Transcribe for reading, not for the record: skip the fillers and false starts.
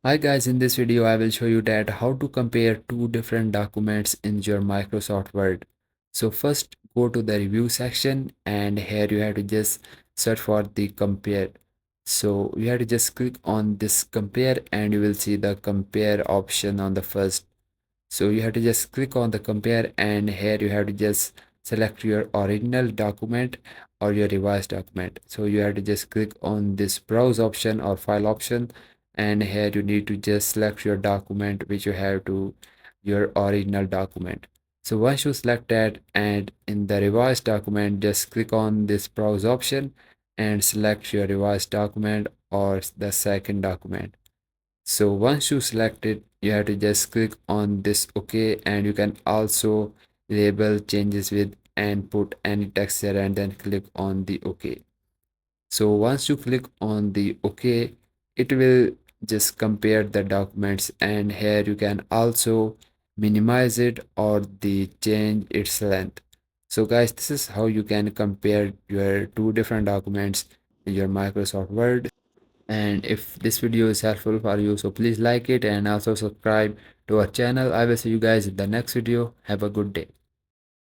Hi guys, in this video I will show you that how to compare two different documents in your Microsoft Word. So first go to the review section and here you have to just search for the compare. So you have to just click on this compare and you will see the compare option on the first. So you have to just click on the compare and here you have to just select your original document or your revised document. So you have to just click on this browse option or file option and here you need to just select your document which you have to your original document. So once you select that and in the revised document just click on this browse option and select your revised document or the second document. So once you select it, you have to just click on this OK and you can also label changes with and put any text here and then click on the OK. So once you click on the OK, it will just compare the documents and here you can also minimize it or the change its length. So guys, this is how you can compare your two different documents in your Microsoft Word. And if this video is helpful for you, so please like it and also subscribe to our channel. I will see you guys in the next video. Have a good day.